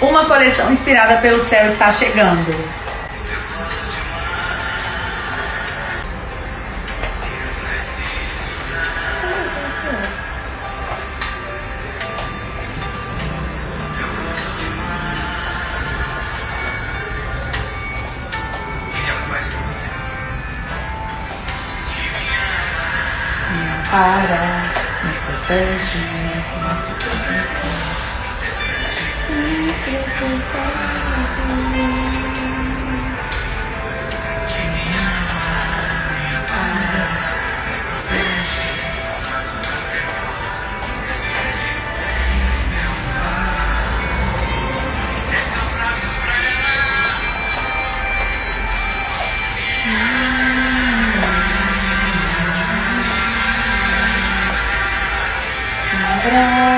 Uma coleção inspirada pelo céu está chegando. Para, me protege, sempre pra